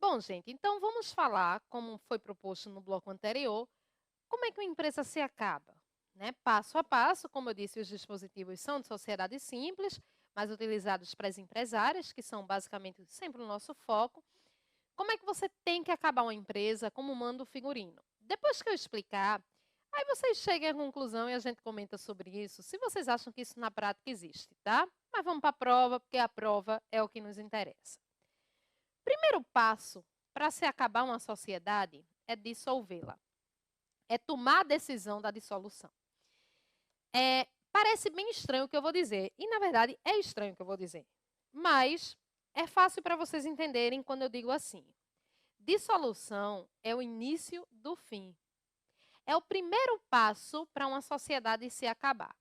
Bom, gente, então vamos falar, como foi proposto no bloco anterior, como é que uma empresa se acaba, né? Passo a passo, como eu disse, os dispositivos são de sociedade simples, mas utilizados para as empresárias, que são basicamente sempre o nosso foco. Como é que você tem que acabar uma empresa, como manda o figurino? Depois que eu explicar, aí vocês cheguem à conclusão e a gente comenta sobre isso, se vocês acham que isso na prática existe, tá? Mas vamos para a prova, porque a prova é o que nos interessa. Primeiro passo para se acabar uma sociedade é dissolvê-la. É tomar a decisão da dissolução. Parece bem estranho o que eu vou dizer. E, na verdade, é estranho o que eu vou dizer. Mas é fácil para vocês entenderem quando eu digo assim. Dissolução é o início do fim. É o primeiro passo para uma sociedade se acabar.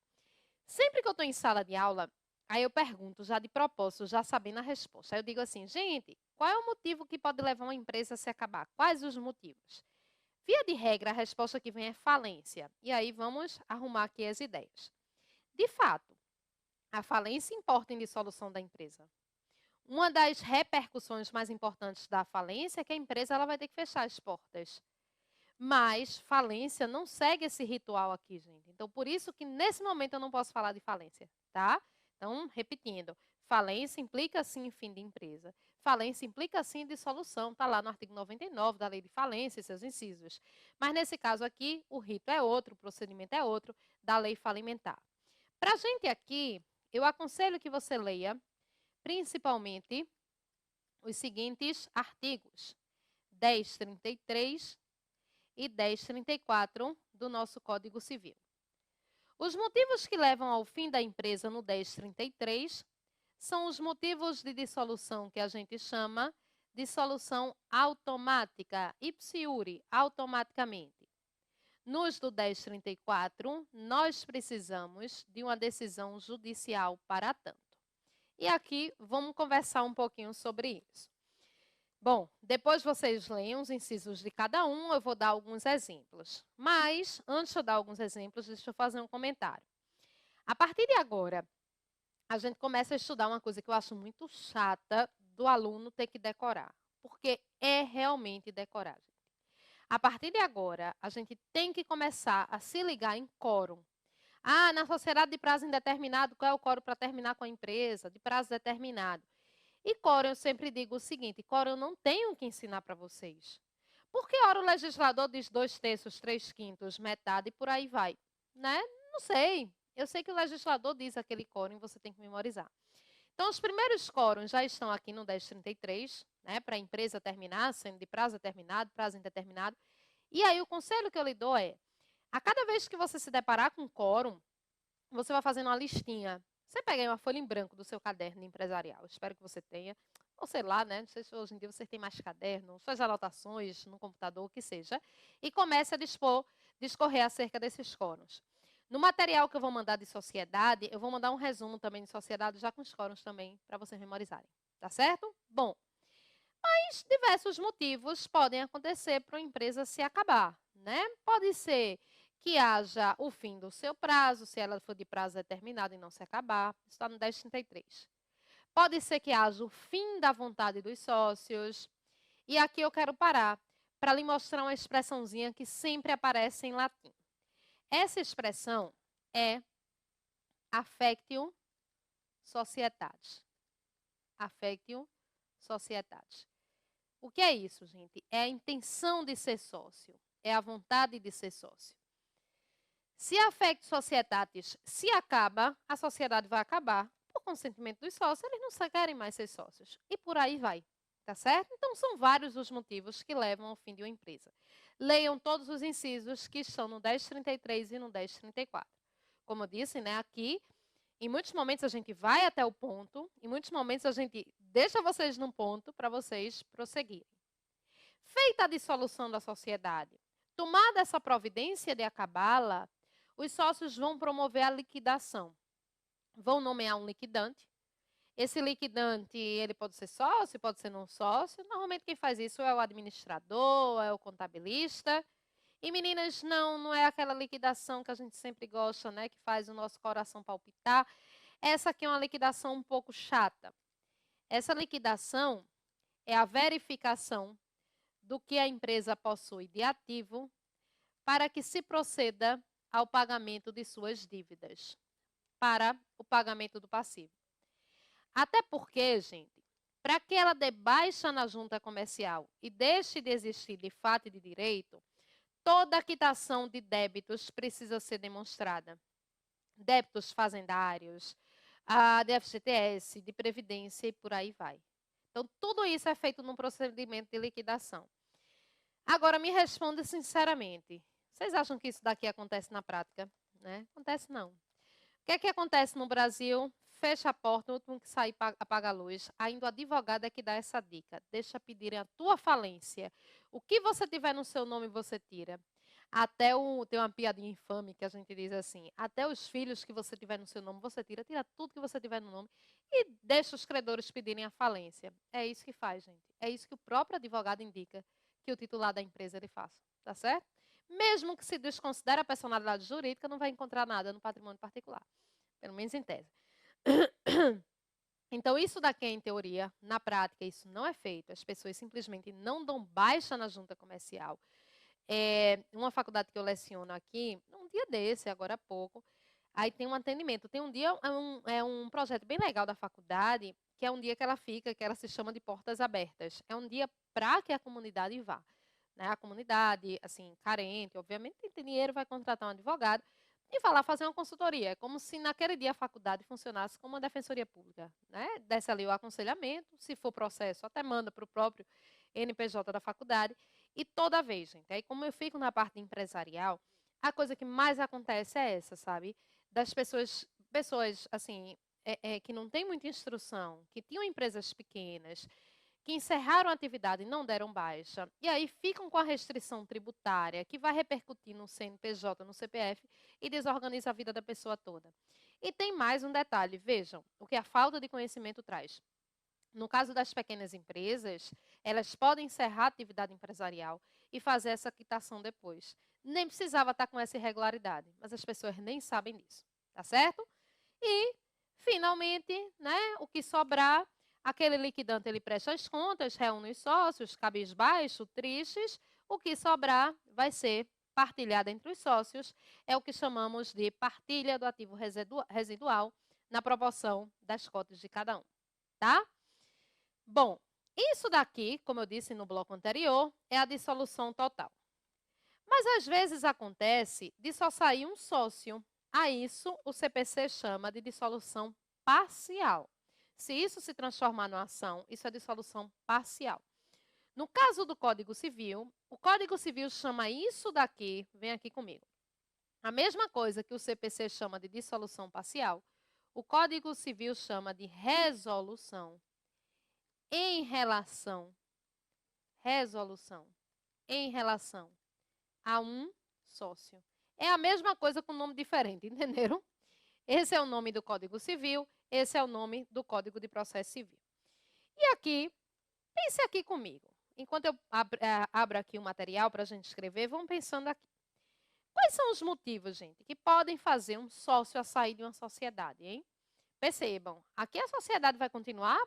Sempre que eu estou em sala de aula, aí eu pergunto, já de propósito, já sabendo a resposta. Aí eu digo assim, gente, qual é o motivo que pode levar uma empresa a se acabar? Quais os motivos? Via de regra, a resposta que vem é falência. E aí vamos arrumar aqui as ideias. De fato, a falência importa em dissolução da empresa. Uma das repercussões mais importantes da falência é que a empresa ela vai ter que fechar as portas. Mas falência não segue esse ritual aqui, gente. Então, por isso que nesse momento eu não posso falar de falência, tá? Então, repetindo, falência implica sim fim de empresa. Falência implica sim dissolução, tá lá no artigo 99 da Lei de Falência e seus incisos. Mas nesse caso aqui, o rito é outro, o procedimento é outro da lei falimentar. Para a gente aqui, eu aconselho que você leia principalmente os seguintes artigos: 1033 e 1034 do nosso Código Civil. Os motivos que levam ao fim da empresa no 1033 são os motivos de dissolução que a gente chama de dissolução automática, ipsiuri, automaticamente. Nos do 1034, nós precisamos de uma decisão judicial para tanto. E aqui vamos conversar um pouquinho sobre isso. Bom, depois vocês leem os incisos de cada um, eu vou dar alguns exemplos. Mas, antes de eu dar alguns exemplos, deixa eu fazer um comentário. A partir de agora, a gente começa a estudar uma coisa que eu acho muito chata do aluno ter que decorar. Porque é realmente decorar, gente. A partir de agora, a gente tem que começar a se ligar em quórum. Ah, na sociedade de prazo indeterminado, qual é o quórum para terminar com a empresa? De prazo determinado. E quórum, eu sempre digo o seguinte, quórum eu não tenho que ensinar para vocês. Porque ora o legislador diz 2/3, 3/5, metade e por aí vai. Né? Não sei. Eu sei que o legislador diz aquele quórum e você tem que memorizar. Então, os primeiros quórums já estão aqui no 1033, né, para a empresa terminar, sendo de prazo determinado, prazo indeterminado. E aí, o conselho que eu lhe dou é, a cada vez que você se deparar com um quórum, você vai fazendo uma listinha. Você pega aí uma folha em branco do seu caderno empresarial, espero que você tenha, ou sei lá, né? Não sei se hoje em dia você tem mais caderno, suas anotações no computador, o que seja, e comece a discorrer acerca desses quórums. No material que eu vou mandar de sociedade, eu vou mandar um resumo também de sociedade, já com os quórums também, para vocês memorizarem. Tá certo? Bom, mas diversos motivos podem acontecer para uma empresa se acabar, né? Pode ser que haja o fim do seu prazo, se ela for de prazo determinado e não se acabar, está no 1033. Pode ser que haja o fim da vontade dos sócios. E aqui eu quero parar para lhe mostrar uma expressãozinha que sempre aparece em latim. Essa expressão é affectio societatis. Affectio societatis. O que é isso, gente? É a intenção de ser sócio. É a vontade de ser sócio. Se a affectio societatis se acaba, a sociedade vai acabar. Por consentimento dos sócios, eles não querem mais ser sócios. E por aí vai. Tá certo? Então, são vários os motivos que levam ao fim de uma empresa. Leiam todos os incisos que estão no 1033 e no 1034. Como eu disse, né, aqui, em muitos momentos a gente vai até o ponto, em muitos momentos a gente deixa vocês num ponto para vocês prosseguirem. Feita a dissolução da sociedade, tomada essa providência de acabá-la, os sócios vão promover a liquidação. Vão nomear um liquidante. Esse liquidante, ele pode ser sócio, pode ser não sócio. Normalmente quem faz isso é o administrador, é o contabilista. E meninas, não é aquela liquidação que a gente sempre gosta, né, que faz o nosso coração palpitar. Essa aqui é uma liquidação um pouco chata. Essa liquidação é a verificação do que a empresa possui de ativo para que se proceda ao pagamento de suas dívidas, para o pagamento do passivo. Até porque, gente, para que ela dê baixa na junta comercial e deixe de existir de fato e de direito, toda a quitação de débitos precisa ser demonstrada. Débitos fazendários, de FGTS, de Previdência e por aí vai. Então, tudo isso é feito num procedimento de liquidação. Agora, me responda sinceramente. Vocês acham que isso daqui acontece na prática? Né? Acontece não. O que é que acontece no Brasil? Fecha a porta, o último que sair apaga a luz. Ainda o advogado é que dá essa dica. Deixa pedirem a tua falência. O que você tiver no seu nome, você tira. Tem uma piadinha infame que a gente diz assim, até os filhos que você tiver no seu nome, você tira. Tira tudo que você tiver no nome e deixa os credores pedirem a falência. É isso que faz, gente. É isso que o próprio advogado indica que o titular da empresa ele faça. Tá certo? Mesmo que se desconsidere a personalidade jurídica, não vai encontrar nada no patrimônio particular. Pelo menos em tese. Então, isso daqui é em teoria. Na prática, isso não é feito. As pessoas simplesmente não dão baixa na junta comercial. Uma faculdade que eu leciono aqui, um dia desse, agora há pouco, aí tem um atendimento. Tem um dia, um projeto bem legal da faculdade, que é um dia que ela fica, que ela se chama de portas abertas. É um dia para que a comunidade vá. Né? A comunidade, assim, carente, obviamente, tem dinheiro, vai contratar um advogado e vai lá fazer uma consultoria. É como se naquele dia a faculdade funcionasse como uma defensoria pública. Né? Desce ali o aconselhamento, se for processo, até manda para o próprio NPJ da faculdade. E toda vez, gente, aí como eu fico na parte empresarial, a coisa que mais acontece é essa, sabe? Das pessoas assim, que não têm muita instrução, que tinham empresas pequenas, que encerraram a atividade e não deram baixa, e aí ficam com a restrição tributária, que vai repercutir no CNPJ, no CPF, e desorganiza a vida da pessoa toda. E tem mais um detalhe, vejam, o que a falta de conhecimento traz. No caso das pequenas empresas, elas podem encerrar a atividade empresarial e fazer essa quitação depois. Nem precisava estar com essa irregularidade, mas as pessoas nem sabem disso, tá certo? E, finalmente, né, o que sobrar, aquele liquidante ele presta as contas, reúne os sócios, cabisbaixo, tristes, o que sobrar vai ser partilhado entre os sócios, é o que chamamos de partilha do ativo residual na proporção das cotas de cada um, tá? Bom, isso daqui, como eu disse no bloco anterior, é a dissolução total. Mas às vezes acontece de só sair um sócio. A isso o CPC chama de dissolução parcial. Se isso se transformar numa ação, isso é dissolução parcial. No caso do Código Civil, o Código Civil chama isso daqui, vem aqui comigo. A mesma coisa que o CPC chama de dissolução parcial, o Código Civil chama de resolução em relação a um sócio. É a mesma coisa com nome diferente, entenderam? Esse é o nome do Código Civil, esse é o nome do Código de Processo Civil. E aqui, pense aqui comigo. Enquanto eu abro aqui o material para a gente escrever, vamos pensando aqui. Quais são os motivos, gente, que podem fazer um sócio a sair de uma sociedade, hein? Percebam, aqui a sociedade vai continuar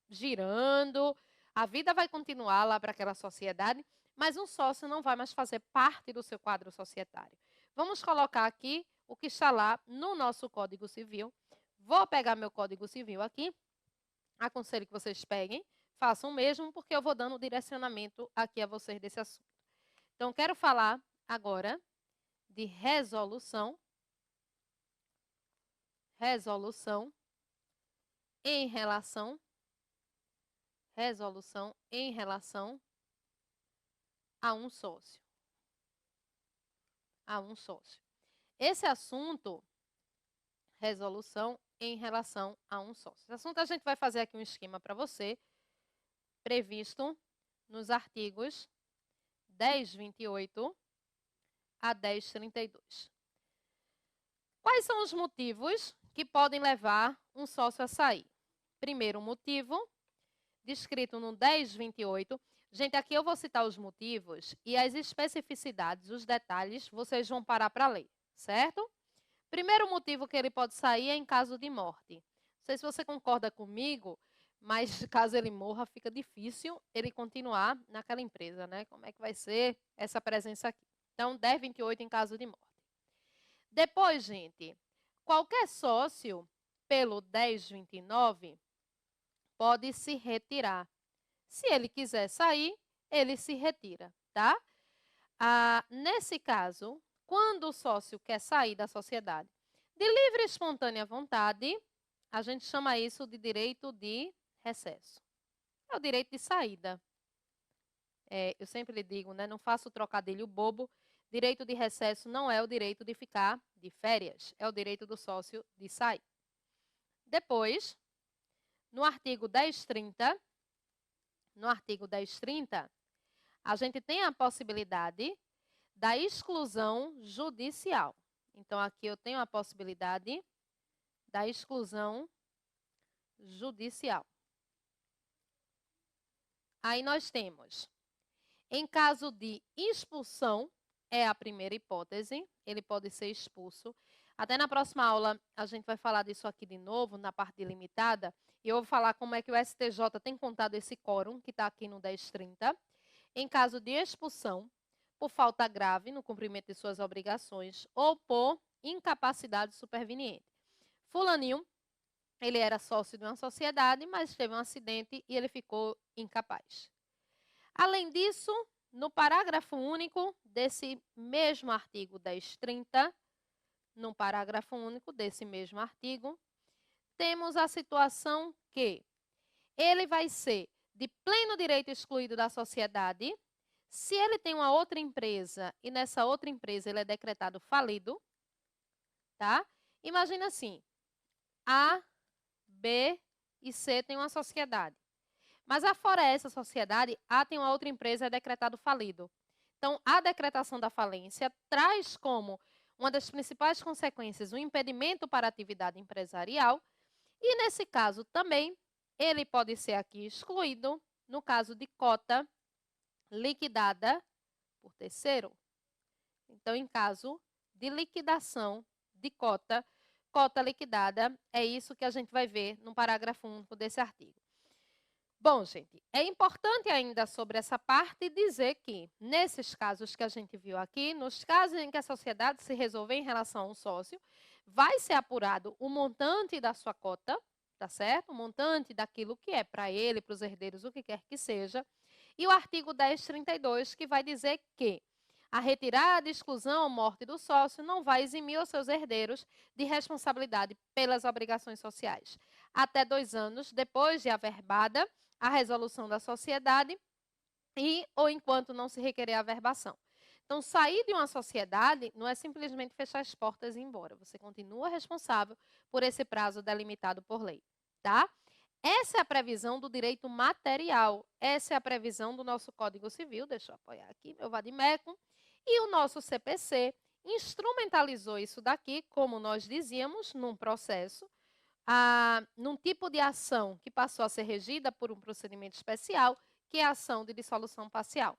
girando, a vida vai continuar lá para aquela sociedade, mas um sócio não vai mais fazer parte do seu quadro societário. Vamos colocar aqui o que está lá no nosso Código Civil. Vou pegar meu Código Civil aqui. Aconselho que vocês peguem, façam o mesmo, porque eu vou dando direcionamento aqui a vocês desse assunto. Então, quero falar agora de resolução em relação a um sócio. Esse assunto, resolução em relação a um sócio. Esse assunto a gente vai fazer aqui um esquema para você, previsto nos artigos 1028 a 1032. Quais são os motivos que podem levar um sócio a sair? Primeiro motivo, descrito no 1028. Gente, aqui eu vou citar os motivos e as especificidades, os detalhes, vocês vão parar para ler, certo? Primeiro motivo que ele pode sair é em caso de morte. Não sei se você concorda comigo, mas caso ele morra, fica difícil ele continuar naquela empresa, né? Como é que vai ser essa presença aqui? Então, 10/28 em caso de morte. Depois, gente, qualquer sócio, pelo 10/29, pode se retirar. Se ele quiser sair, ele se retira, tá? Nesse caso, quando o sócio quer sair da sociedade de livre e espontânea vontade, a gente chama isso de direito de recesso. É o direito de saída. Eu sempre lhe digo, né? Não faço trocadilho bobo. Direito de recesso não é o direito de ficar de férias, é o direito do sócio de sair. Depois, no artigo 1030, a gente tem a possibilidade da exclusão judicial. Então, aqui eu tenho a possibilidade da exclusão judicial. Aí nós temos, em caso de expulsão, é a primeira hipótese, ele pode ser expulso. Até na próxima aula a gente vai falar disso aqui de novo, na parte limitada, e eu vou falar como é que o STJ tem contado esse quórum, que está aqui no 1030. Em caso de expulsão, por falta grave no cumprimento de suas obrigações ou por incapacidade superveniente. Fulaninho, ele era sócio de uma sociedade, mas teve um acidente e ele ficou incapaz. Além disso, no parágrafo único desse mesmo artigo 1030, no parágrafo único desse mesmo artigo, temos a situação que ele vai ser de pleno direito excluído da sociedade se ele tem uma outra empresa e nessa outra empresa ele é decretado falido, tá? Imagina assim, A, B e C tem uma sociedade. Mas afora essa sociedade, A tem uma outra empresa e é decretado falido. Então, a decretação da falência traz como uma das principais consequências o impedimento para a atividade empresarial e, nesse caso também, ele pode ser aqui excluído no caso de cota liquidada por terceiro. Então, em caso de liquidação de cota liquidada, é isso que a gente vai ver no parágrafo único desse artigo. Bom, gente, é importante ainda sobre essa parte dizer que, nesses casos que a gente viu aqui, nos casos em que a sociedade se resolver em relação a um sócio, vai ser apurado o montante da sua cota, tá certo? O montante daquilo que é para ele, para os herdeiros, o que quer que seja. E o artigo 1032, que vai dizer que a retirada, exclusão ou morte do sócio não vai eximir os seus herdeiros de responsabilidade pelas obrigações sociais. Até 2 anos depois de averbada a resolução da sociedade e ou enquanto não se requerer a averbação. Então, sair de uma sociedade não é simplesmente fechar as portas e ir embora. Você continua responsável por esse prazo delimitado por lei, tá? Essa é a previsão do direito material. Essa é a previsão do nosso Código Civil. Deixa eu apoiar aqui meu vadimeco. E o nosso CPC instrumentalizou isso daqui, como nós dizíamos, num processo, num tipo de ação que passou a ser regida por um procedimento especial, que é a ação de dissolução parcial.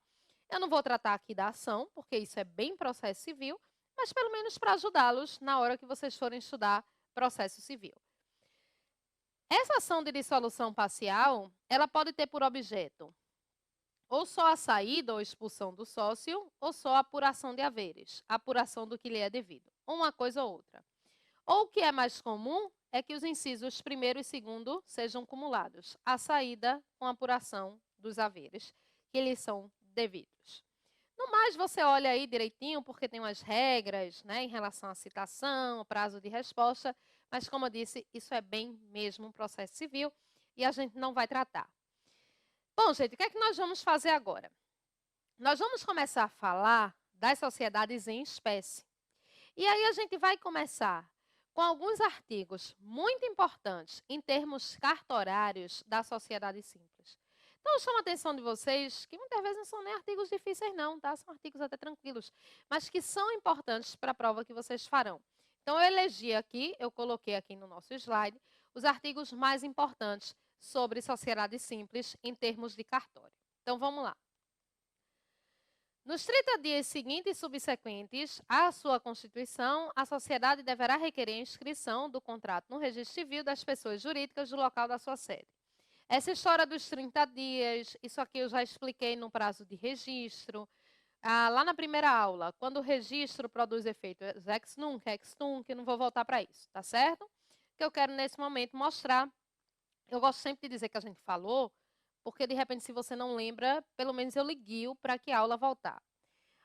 Eu não vou tratar aqui da ação, porque isso é bem processo civil, mas pelo menos para ajudá-los na hora que vocês forem estudar processo civil. Essa ação de dissolução parcial, ela pode ter por objeto ou só a saída ou expulsão do sócio, ou só a apuração de haveres, a apuração do que lhe é devido, uma coisa ou outra. Ou o que é mais comum é que os incisos 1º e 2º sejam cumulados, a saída com a apuração dos haveres, que lhes são devidos. No mais, você olha aí direitinho, porque tem umas regras, né, em relação à citação, prazo de resposta, mas como eu disse, isso é bem mesmo um processo civil e a gente não vai tratar. Bom, gente, o que é que nós vamos fazer agora? Nós vamos começar a falar das sociedades em espécie. E aí a gente vai começar com alguns artigos muito importantes em termos cartorários da sociedade simples. Então, eu chamo a atenção de vocês que muitas vezes não são nem artigos difíceis não, tá? São artigos até tranquilos, mas que são importantes para a prova que vocês farão. Então, eu elegi aqui, eu coloquei aqui no nosso slide, os artigos mais importantes sobre sociedade simples em termos de cartório. Então, vamos lá. Nos 30 dias seguintes e subsequentes à sua constituição, a sociedade deverá requerer a inscrição do contrato no registro civil das pessoas jurídicas do local da sua sede. Essa história dos 30 dias, isso aqui eu já expliquei no prazo de registro. Lá na primeira aula, quando o registro produz efeito ex nunc, não vou voltar para isso, tá certo? O que eu quero nesse momento mostrar, eu gosto sempre de dizer que a gente falou, porque de repente se você não lembra, pelo menos eu lhe guio para que a aula voltar.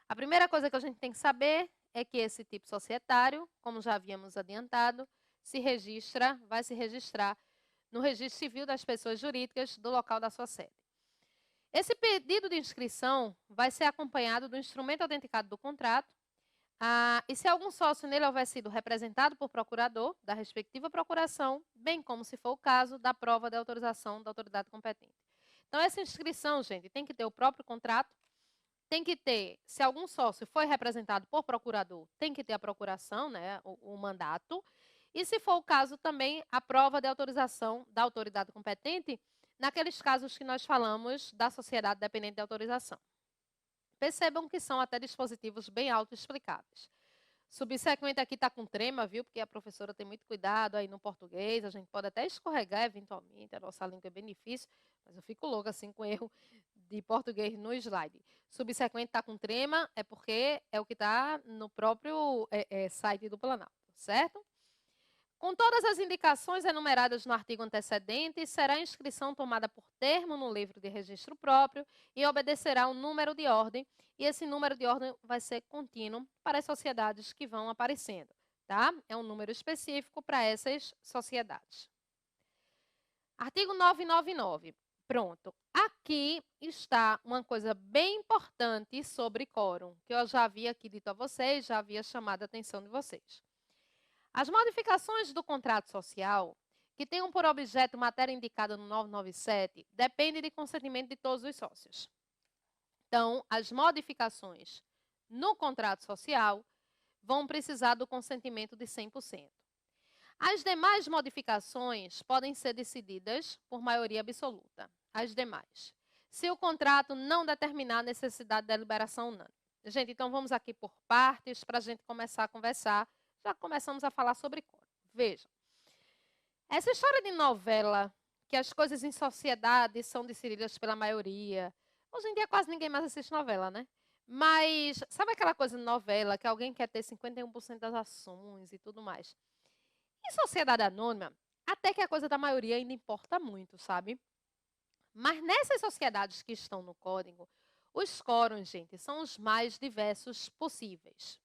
A primeira coisa que a gente tem que saber é que esse tipo societário, como já havíamos adiantado, vai se registrar no registro civil das pessoas jurídicas do local da sua sede. Esse pedido de inscrição vai ser acompanhado do instrumento autenticado do contrato, e se algum sócio nele houver sido representado por procurador da respectiva procuração, bem como, se for o caso, da prova de autorização da autoridade competente. Então, essa inscrição, gente, tem que ter o próprio contrato, tem que ter, se algum sócio foi representado por procurador, tem que ter a procuração, né, o mandato, e se for o caso também, a prova de autorização da autoridade competente, naqueles casos que nós falamos da sociedade dependente de autorização. Percebam que são até dispositivos bem autoexplicáveis. Subsequente aqui está com trema, viu? Porque a professora tem muito cuidado aí no português, a gente pode até escorregar eventualmente, a nossa língua é bem difícil, mas eu fico louca assim com erro de português no slide. Subsequente está com trema, é porque é o que está no próprio site do Planalto, certo? Com todas as indicações enumeradas no artigo antecedente, será a inscrição tomada por termo no livro de registro próprio e obedecerá um número de ordem, e esse número de ordem vai ser contínuo para as sociedades que vão aparecendo, tá? É um número específico para essas sociedades. Artigo 999. Pronto. Aqui está uma coisa bem importante sobre quórum, que eu já havia aqui dito a vocês, já havia chamado a atenção de vocês. As modificações do contrato social, que tenham por objeto matéria indicada no 997, dependem de consentimento de todos os sócios. Então, as modificações no contrato social vão precisar do consentimento de 100%. As demais modificações podem ser decididas por maioria absoluta. As demais. Se o contrato não determinar a necessidade de deliberação unânime. Gente, então vamos aqui por partes para a gente começar a conversar. Já começamos a falar sobre quórum. Vejam. Essa história de novela, que as coisas em sociedade são decididas pela maioria. Hoje em dia quase ninguém mais assiste novela, né? Mas sabe aquela coisa de novela, que alguém quer ter 51% das ações e tudo mais? Em sociedade anônima, até que a coisa da maioria ainda importa muito, sabe? Mas nessas sociedades que estão no código, os quórums, gente, são os mais diversos possíveis.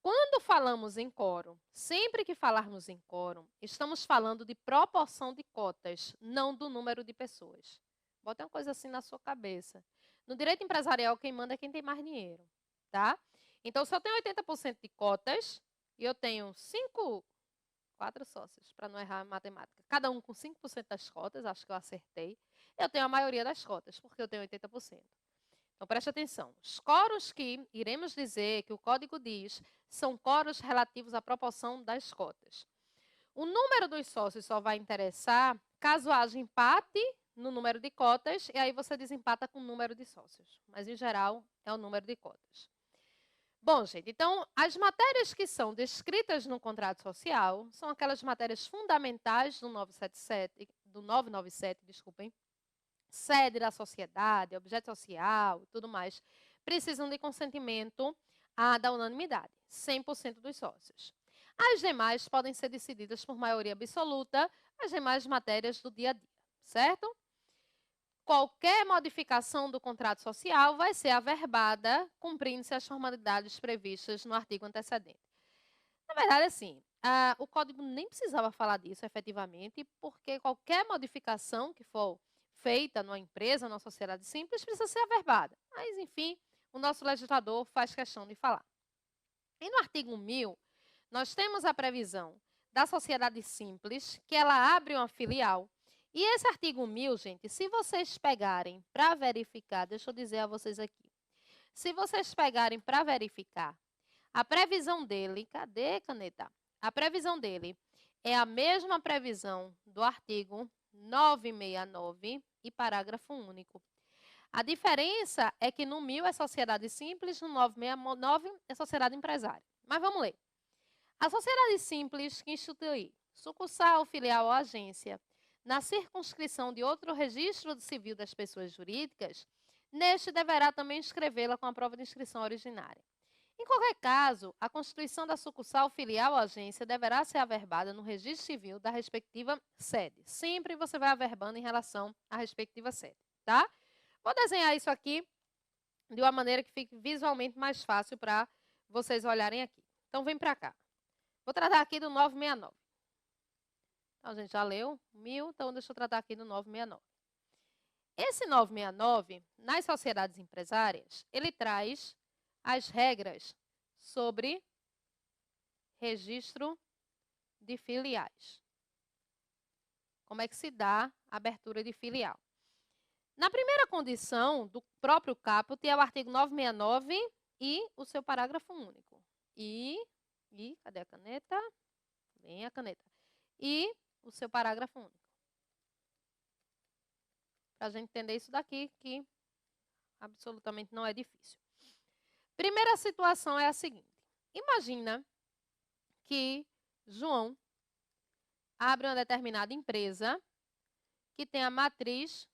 Quando falamos em quórum, sempre que falarmos em quórum, estamos falando de proporção de cotas, não do número de pessoas. Bota uma coisa assim na sua cabeça. No direito empresarial, quem manda é quem tem mais dinheiro, tá? Então, se eu tenho 80% de cotas e eu tenho 4 sócios, para não errar a matemática, cada um com 5% das cotas, acho que eu acertei, eu tenho a maioria das cotas, porque eu tenho 80%. Então, preste atenção. Os quóruns que iremos dizer, que o código diz, são quóruns relativos à proporção das cotas. O número dos sócios só vai interessar caso haja empate no número de cotas, e aí você desempata com o número de sócios. Mas, em geral, é o número de cotas. Bom, gente, então, as matérias que são descritas no contrato social são aquelas matérias fundamentais do 997, desculpem, sede da sociedade, objeto social e tudo mais, precisam de consentimento da unanimidade, 100% dos sócios. As demais podem ser decididas por maioria absoluta, as demais matérias do dia a dia, certo? Qualquer modificação do contrato social vai ser averbada, cumprindo-se as formalidades previstas no artigo antecedente. Na verdade, assim, o código nem precisava falar disso efetivamente, porque qualquer modificação que for feita numa empresa, numa sociedade simples, precisa ser averbada. Mas, enfim, o nosso legislador faz questão de falar. E no artigo 1000, nós temos a previsão da sociedade simples, que ela abre uma filial. E esse artigo 1000, gente, se vocês pegarem para verificar, deixa eu dizer a vocês aqui, se vocês pegarem para verificar, a previsão dele, cadê, caneta? A previsão dele é a mesma previsão do artigo 969 e parágrafo único. A diferença é que no 1000 é sociedade simples, no 969 é sociedade empresária. Mas vamos ler. A sociedade simples que institui sucursal, filial ou agência na circunscrição de outro registro civil das pessoas jurídicas, neste deverá também inscrevê-la com a prova de inscrição originária. Em qualquer caso, a constituição da sucursal, filial ou agência deverá ser averbada no registro civil da respectiva sede. Sempre você vai averbando em relação à respectiva sede, tá? Vou desenhar isso aqui de uma maneira que fique visualmente mais fácil para vocês olharem aqui. Então, vem para cá. Vou tratar aqui do 969. Então, a gente já leu 1000, então deixa eu tratar aqui do 969. Esse 969, nas sociedades empresárias, ele traz as regras sobre registro de filiais. Como é que se dá a abertura de filial? Na primeira condição do próprio caput é o artigo 969 e o seu parágrafo único. Cadê a caneta? Vem a caneta. E o seu parágrafo único. Para a gente entender isso daqui, que absolutamente não é difícil. Primeira situação é a seguinte. Imagina que João abre uma determinada empresa que tem a matriz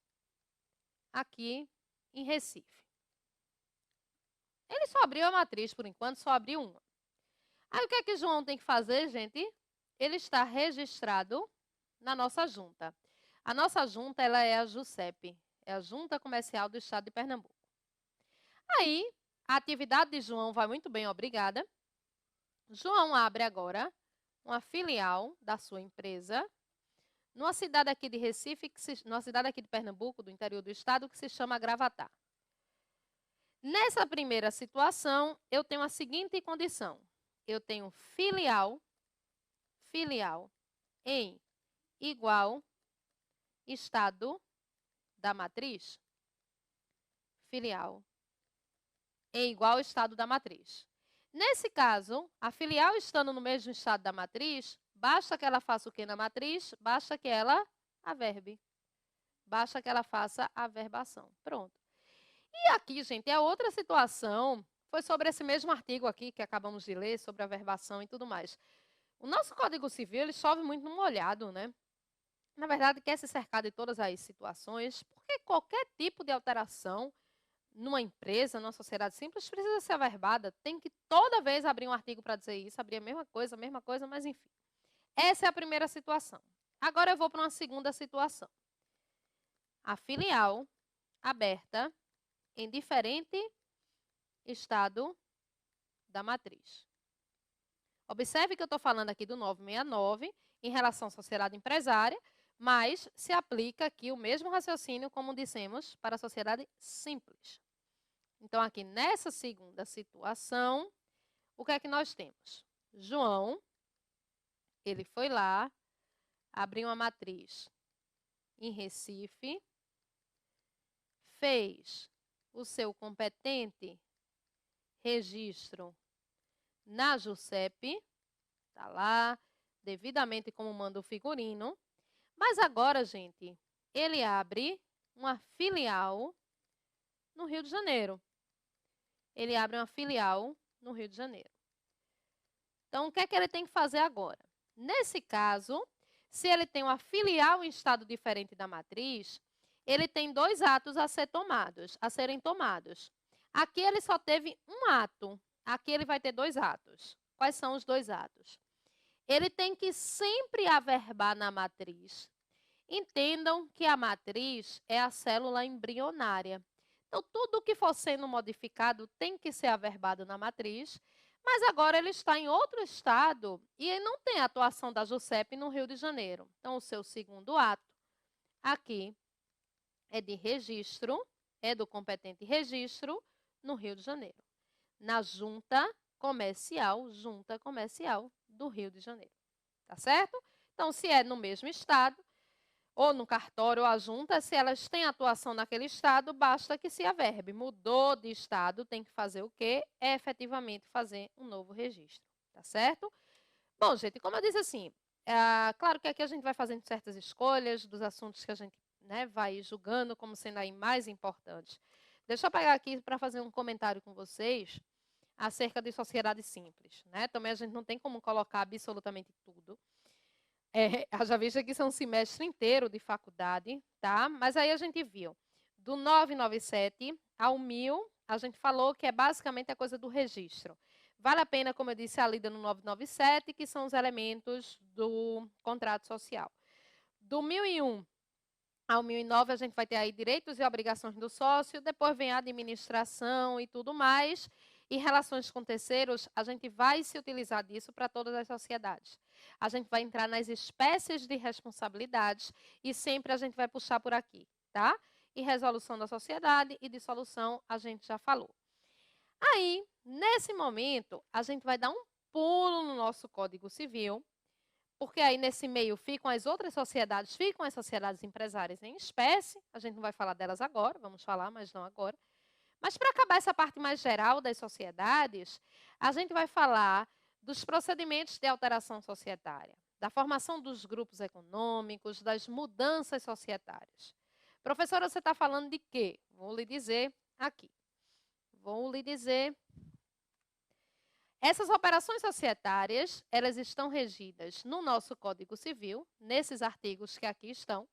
aqui em Recife. Ele só abriu a matriz, por enquanto, só abriu uma. Aí, o que é que João tem que fazer, gente? Ele está registrado na nossa junta. A nossa junta, ela é a JUSEP, é a Junta Comercial do Estado de Pernambuco. Aí, a atividade de João vai muito bem, obrigada. João abre agora uma filial da sua empresa numa cidade aqui de Recife, numa cidade aqui de Pernambuco, do interior do estado, que se chama Gravatá. Nessa primeira situação, eu tenho a seguinte condição. Eu tenho filial em igual estado da matriz. Filial em igual estado da matriz. Nesse caso, a filial estando no mesmo estado da matriz, basta que ela faça o que na matriz? Basta que ela averbe. Basta que ela faça a averbação. Pronto. E aqui, gente, é outra situação. Foi sobre esse mesmo artigo aqui que acabamos de ler, sobre a averbação e tudo mais. O nosso Código Civil, ele chove muito no molhado, né? Na verdade, quer se cercar de todas as situações, porque qualquer tipo de alteração numa empresa, numa sociedade simples, precisa ser averbada. Tem que toda vez abrir um artigo para dizer isso, abrir a mesma coisa, mas enfim. Essa é a primeira situação. Agora eu vou para uma segunda situação. A filial aberta em diferente estado da matriz. Observe que eu estou falando aqui do 969 em relação à sociedade empresária, mas se aplica aqui o mesmo raciocínio, como dissemos, para a sociedade simples. Então, aqui nessa segunda situação, o que é que nós temos? João, ele foi lá, abriu uma matriz em Recife, fez o seu competente registro na JUSEP, está lá, devidamente como manda o figurino. Mas agora, gente, ele abre uma filial no Rio de Janeiro. Ele abre uma filial no Rio de Janeiro. Então, o que é que ele tem que fazer agora? Nesse caso, se ele tem uma filial em estado diferente da matriz, ele tem 2 atos a serem tomados. Aqui ele só teve um ato. Aqui ele vai ter 2 atos. Quais são os 2 atos? Ele tem que sempre averbar na matriz. Entendam que a matriz é a célula embrionária. Então, tudo que for sendo modificado tem que ser averbado na matriz, mas agora ele está em outro estado e ele não tem atuação da JUSEP no Rio de Janeiro. Então, o seu segundo ato aqui é de registro, é do competente registro no Rio de Janeiro, na Junta Comercial do Rio de Janeiro. Tá certo? Então, se é no mesmo estado, ou no cartório ou a junta, se elas têm atuação naquele estado, basta que se averbe. Mudou de estado, tem que fazer o quê? É efetivamente fazer um novo registro. Tá certo? Bom, gente, como eu disse assim, claro que aqui a gente vai fazendo certas escolhas dos assuntos que a gente vai julgando como sendo aí mais importantes. Deixa eu pegar aqui para fazer um comentário com vocês acerca de sociedade simples. Também a gente não tem como colocar absolutamente tudo. Haja vista que isso é um semestre inteiro de faculdade, tá? Mas aí a gente viu, do 997 ao 1000, a gente falou que é basicamente a coisa do registro. Vale a pena, como eu disse, a lida no 997, que são os elementos do contrato social. Do 1001 ao 1009, a gente vai ter aí direitos e obrigações do sócio, depois vem a administração e tudo mais. E relações com terceiros, a gente vai se utilizar disso para todas as sociedades. A gente vai entrar nas espécies de responsabilidades e sempre a gente vai puxar por aqui, tá? E resolução da sociedade e dissolução, a gente já falou. Aí, nesse momento, a gente vai dar um pulo no nosso Código Civil, porque aí nesse meio ficam as outras sociedades, ficam as sociedades empresárias em espécie, a gente não vai falar delas agora, vamos falar, mas não agora. Mas para acabar essa parte mais geral das sociedades, a gente vai falar dos procedimentos de alteração societária, da formação dos grupos econômicos, das mudanças societárias. Professora, você está falando de quê? Vou lhe dizer aqui. Vou lhe dizer. Essas operações societárias, elas estão regidas no nosso Código Civil, nesses artigos que aqui estão,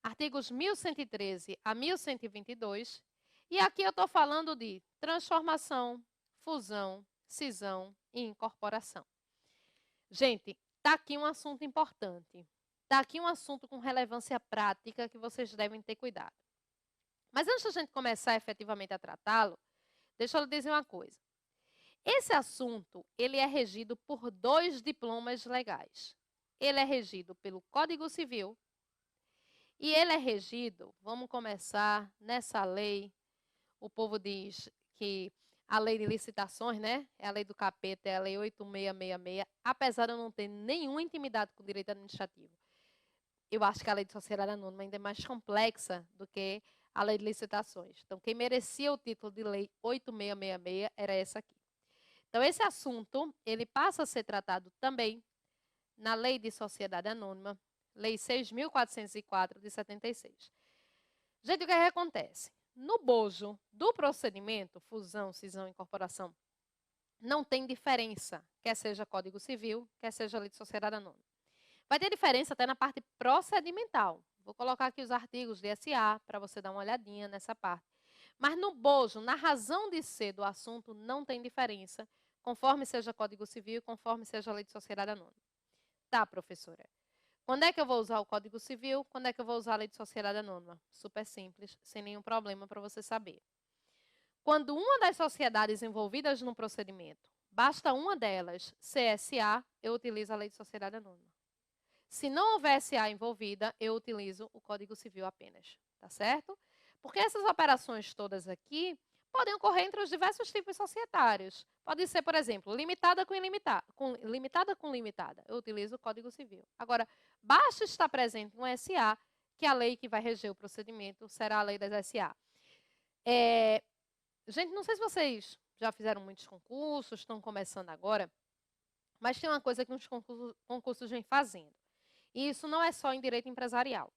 artigos 1113 a 1122, e aqui eu estou falando de transformação, fusão, cisão e incorporação. Gente, está aqui um assunto importante. Está aqui um assunto com relevância prática que vocês devem ter cuidado. Mas antes de a gente começar efetivamente a tratá-lo, deixa eu lhe dizer uma coisa. Esse assunto, ele é regido por 2 diplomas legais. Ele é regido pelo Código Civil e ele é regido, vamos começar nessa lei, o povo diz que a lei de licitações, né? É a lei do capeta, é a lei 8666, apesar de eu não ter nenhuma intimidade com o direito administrativo. Eu acho que a lei de sociedade anônima ainda é mais complexa do que a lei de licitações. Então, quem merecia o título de lei 8666 era essa aqui. Então, esse assunto, ele passa a ser tratado também na Lei de Sociedade Anônima, Lei 6.404, de 76. Gente, o que acontece? No bojo do procedimento, fusão, cisão, incorporação, não tem diferença, quer seja Código Civil, quer seja Lei de Sociedade Anônima. Vai ter diferença até na parte procedimental. Vou colocar aqui os artigos de SA para você dar uma olhadinha nessa parte. Mas no bojo, na razão de ser do assunto, não tem diferença, conforme seja Código Civil, conforme seja a Lei de Sociedade Anônima. Tá, professora. Quando é que eu vou usar o Código Civil? Quando é que eu vou usar a Lei de Sociedade Anônima? Super simples, sem nenhum problema para você saber. Quando uma das sociedades envolvidas no procedimento, basta uma delas ser SA, eu utilizo a Lei de Sociedade Anônima. Se não houver SA envolvida, eu utilizo o Código Civil apenas, tá certo? Porque essas operações todas aqui podem ocorrer entre os diversos tipos societários. Pode ser, por exemplo, limitada com ilimitada, limitada com limitada. Eu utilizo o Código Civil. Agora, basta estar presente um SA, que a lei que vai reger o procedimento será a lei das SA. Gente, não sei se vocês já fizeram muitos concursos, estão começando agora, mas tem uma coisa que os concursos vêm fazendo. E isso não é só em direito empresarial.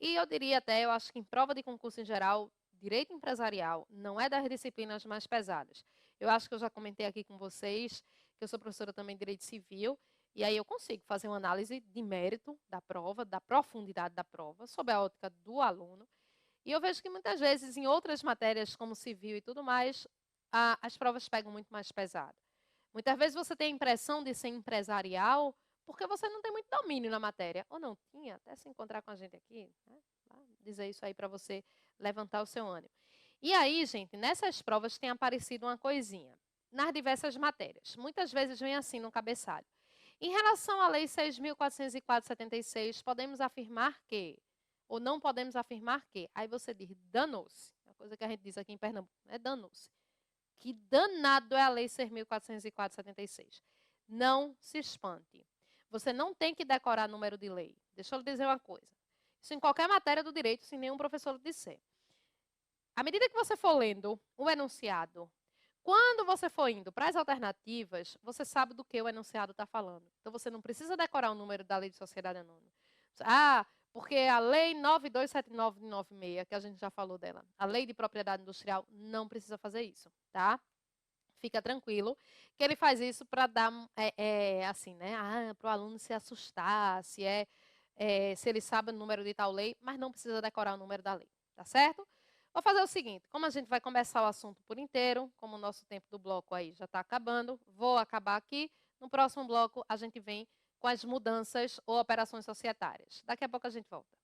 E eu diria até, eu acho que em prova de concurso em geral, direito empresarial não é das disciplinas mais pesadas. Eu acho que eu já comentei aqui com vocês que eu sou professora também de direito civil, e aí eu consigo fazer uma análise de mérito da prova, da profundidade da prova, sob a ótica do aluno. E eu vejo que muitas vezes em outras matérias, como civil e tudo mais, as provas pegam muito mais pesado. Muitas vezes você tem a impressão de ser empresarial porque você não tem muito domínio na matéria. Ou não tinha, até se encontrar com a gente aqui, né? Dizer isso aí para você levantar o seu ânimo. E aí, gente, nessas provas tem aparecido uma coisinha, nas diversas matérias. Muitas vezes vem assim no cabeçalho. Em relação à Lei 6.404/76, podemos afirmar que, ou não podemos afirmar que, aí você diz, danou-se. É a coisa que a gente diz aqui em Pernambuco, é danou-se. Que danado é a Lei 6.404/76. Não se espante. Você não tem que decorar número de lei. Deixa eu lhe dizer uma coisa. Isso em qualquer matéria do direito, se nenhum professor lhe disser. À medida que você for lendo o enunciado, quando você for indo para as alternativas, você sabe do que o enunciado está falando. Então, você não precisa decorar o número da Lei de Sociedade Anônima. Porque a Lei 9279 de 96, que a gente já falou dela, a Lei de Propriedade Industrial, não precisa fazer isso, tá? Fica tranquilo, que ele faz isso para dar, assim, né? Para o aluno se assustar, se ele sabe o número de tal lei, mas não precisa decorar o número da lei, tá certo? Vou fazer o seguinte, como a gente vai começar o assunto por inteiro, como o nosso tempo do bloco aí já está acabando, vou acabar aqui. No próximo bloco, a gente vem com as mudanças ou operações societárias. Daqui a pouco a gente volta.